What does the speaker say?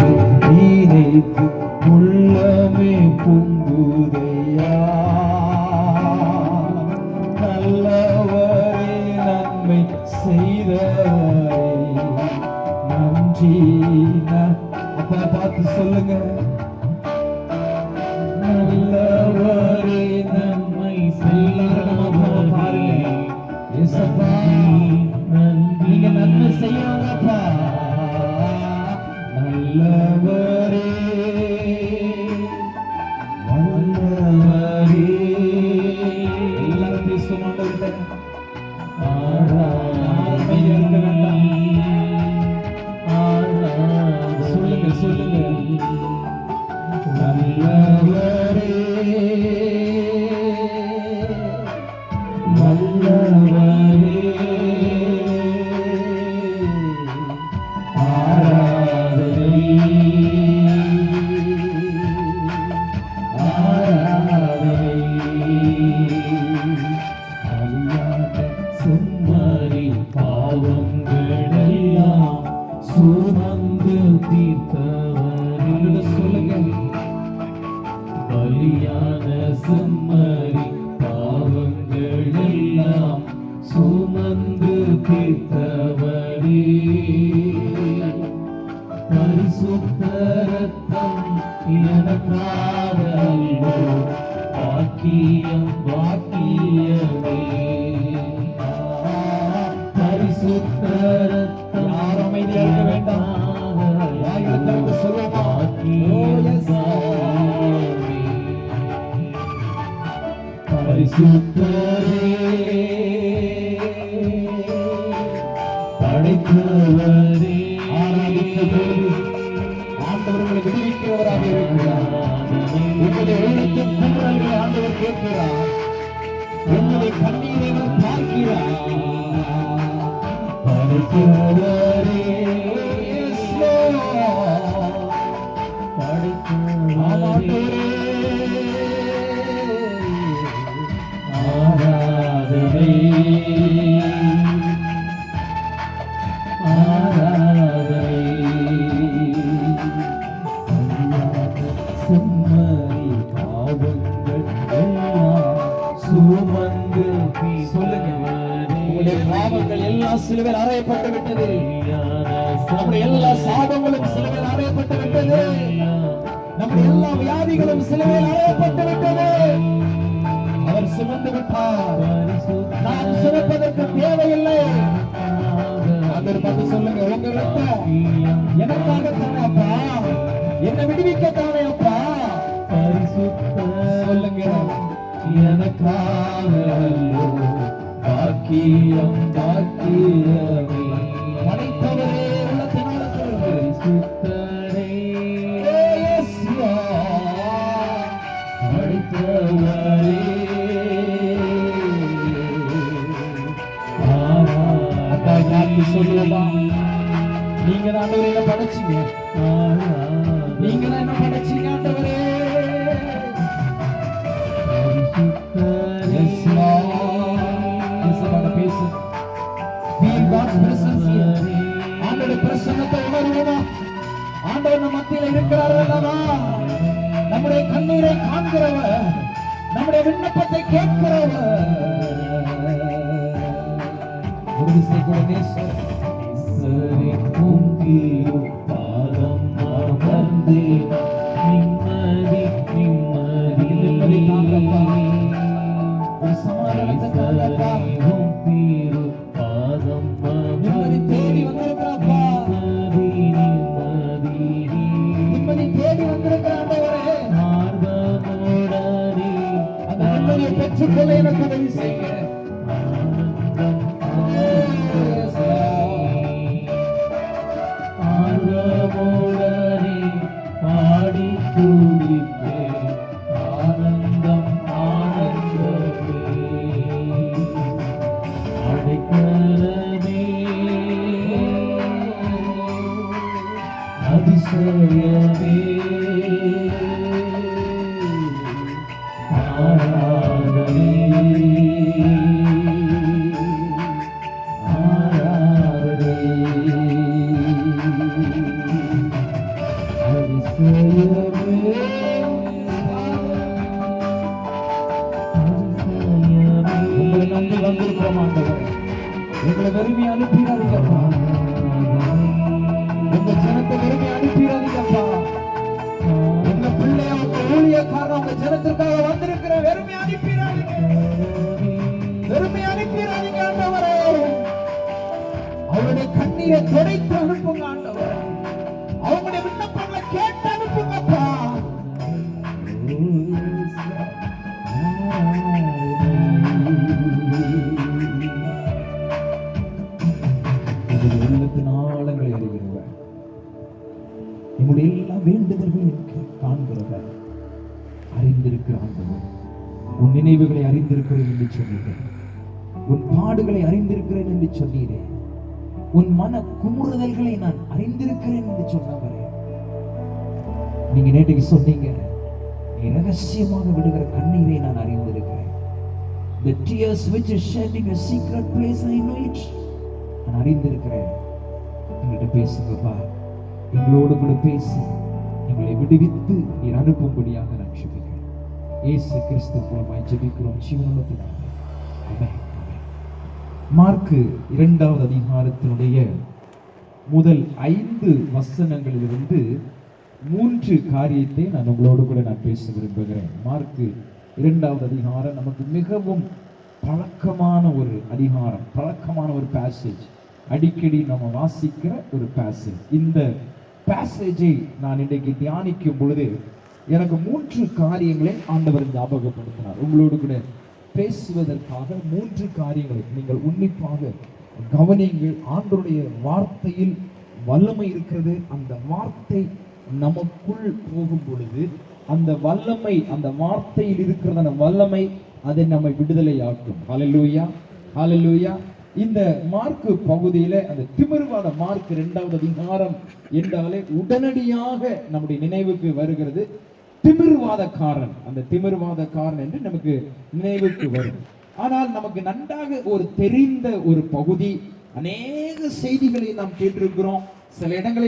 நினைத்து உள்ளமே பொங்குதையா. நல்லவரே நன்மை செய்தவரே நன்றி. அப்பா பார்த்து சொல்லுங்க, நல்லவரே நன்மை செய்தவரே பாருங்க. ஏசப்பா நீங்க நன்மை செய்யறப்பா. நல்லவரே வல்லவரே எல்லாரும் பேசுவாங்க. சொல்லுங்க சொல்லுங்க, நல்லவரே வல்லவரே ஆராதனை ஆராதனை. செம்மறி பாவங்களெல்லாம் சுமந்து தீர்த்தவரே. சொல்லுங்க, பலியான செம்மறி பாவங்களெல்லாம் சுமந்து தீர்த்தவரே. பரிசுத்த ரத்தம் எனக்காக பாக்கியம் பாக்கியமே. பரிசுத்த ரத்தம் யார் அமைதியாக வேண்டாம், யாருக்கு சொல்லுமா பரிசுத்தரே படைத்தவரே. ஆண்டவர்களை விடுவிக்கிறவராக இருக்கிறார். உங்களுடைய உள்ளத்தின் குமுறல்களை ஆண்டவர் கேட்கிறார். உங்களுடைய கண்ணீரை பார்க்கிறார். படைத்தவரே படைத்தவரே ஆராதனை ஆராதனை. செம்மறி பாவங்கள் எல்லாம் சுமந்து. சொல்லுங்க, உங்களுடைய பாவங்கள் எல்லாம் சிலுவையில் அறையப்பட்டு விட்டது. நம்முடைய எல்லா சாபங்களும் சிலுவையில் அறையப்பட்டு விட்டது. நம்முடைய எல்லா வியாதிகளும் சிலுவையில் அறையப்பட்டு விட்டது. அவர் சுமந்து விட்டார். நாம் சுமப்பதற்கு தேவையில்லை. அவர் பார்த்து சொல்லுங்க, உங்க ரத்தம் எனக்காக தானே அப்பா, என்னை விடுவிக்க தானே அப்பா. சொல்லுங்க, எனக்காக பாக்கியம் பாக்கியமே. படைத்தவரே உள்ளத்தினால பரிசுத்தரே படைத்தவரே. சொல்லுவா, நீங்க தான் ஆண்டவரே என்ன படைச்சீங்க, நீங்க தான் என்ன படைச்சீங்க ஆண்டவரே. பேசு, ஆண்டவருடைய பிரசன்னத்தை உணர்வோமா. ஆண்டவர் நம்ம மத்தியில் இருக்கிறார் அல்லவா. நம்முடைய கண்ணீரை காண்கிறவர், நம்முடைய விண்ணப்பத்தை கேட்கிறவர். ஒரு விசை கூட பாதம் அமர்ந்து நிம்மதி நிம்மதி சமாதானத்தை பாதம் நிம்மதி தேடி வந்திருக்கிறப்பா. நிம்மதி தேடி வந்திருக்கிறாண்டவரே. அந்த நிம்மதியை பெற்றுக்கொள்ள எனக்கு உதவி செய்ய. பாடி துடிப்பே ஆனந்தம் ஆனந்தமே. அடைக்கலமே அதிசயமே ஆராதனை ஆராதனை. உங்களை நம்பி வந்திருக்கிறோம் ஆண்டவரே. எங்களை வெறுமை அனுப்பிடாதீங்கப்பா. உங்க ஜனத்தை வெறுமை அனுப்பிடாதீங்கப்பா. உங்க பிள்ளைய உங்க ஊழியக்காரன் உங்க ஜனத்திற்காக வந்திருக்கிற வெறுமை அனுப்பிடாதீங்க. வெறுமை அனுப்பிடாதீங்க ஆண்டவரே. அவருடைய கண்ணீரை துடைத்து அனுப்புங்க ஆண்டவரே. அவங்களுடைய விண்ணப்பங்களை கேட்டு அனுப்புங்கப்பா. உள்ளத்தின் ஆழங்களை அறிகிறவர், எங்களுடைய எல்லா வேண்டுதல்களையும் காண்கிறவர், அறிந்திருக்கிறார். உன் நினைவுகளை அறிந்திருக்கிறேன் என்று சொன்னீர்கள். உன் பாடுகளை அறிந்திருக்கிறேன் என்று சொன்னீரே. உன் மன குமுறுதல்களை நான் அறிந்திருக்கிறேன் என்று சொன்னவரே. நீங்க நேற்றுக்கு சொன்னீங்க, நீ ரகசியமாக விடுகிற கண்ணீரை நான் அறிந்திருக்கிறேன். The tears which is shed in a secret place, I know it. நான் அறிந்திருக்கிறேன். எங்கள்கிட்ட பேசுங்கப்பா. எங்களோடு கூட பேசி எங்களை விடுவித்து நீர் அனுப்பும்படியாக நான் ஜெபிக்கிறேன். இயேசு கிறிஸ்து மூலமாய் ஜெபிக்கிறோம் ஜீவனுள்ள பிதாவே. ஆமென். மார்க்கு 2வது அதிகாரத்தினுடைய முதல் 5 வசனங்களிலிருந்து 3 காரியத்தை நான் உங்களோடு கூட நான் பேச விரும்புகிறேன். மார்க்கு 2வது அதிகாரம் நமக்கு மிகவும் பழக்கமான ஒரு அதிகாரம், பழக்கமான ஒரு பேசேஜ், அடிக்கடி நம்ம வாசிக்கிற ஒரு பேசேஜ். இந்த பேசேஜை நான் இன்றைக்கு தியானிக்கும் பொழுது எனக்கு 3 காரியங்களை ஆண்டவர் ஞாபகப்படுத்தினார். உங்களோடு கூட பேசுவதற்காக 3 காரியங்களை நீங்கள் உன்னிப்பாக கவனியுங்கள். ஆண்டவருடைய வார்த்தையில் வல்லமை இருக்கிறது. அந்த வார்த்தை நமக்குள் போகும் பொழுது அந்த வல்லமை, அந்த வார்த்தையில் இருக்கிற அந்த வல்லமை அதை நம்மை விடுதலையாக்கும். ஹல்லேலூயா, ஹல்லேலூயா. இந்த மார்க்கு பகுதியில அந்த திமிர்வாத மார்க் 2வது அதிகாரம் என்றாலே உடனடியாக நம்முடைய நினைவுக்கு வருகிறது திமிர்வாதக்காரன். அந்த திமிர்வாதக்காரன் என்று நமக்கு நினைவுக்கு வரும். ஆனால் நமக்கு நன்றாக ஒரு தெரிந்த ஒரு பகுதி. அநேக செய்திகளை நாம் கேட்டிருக்கிறோம். சில இடங்களில்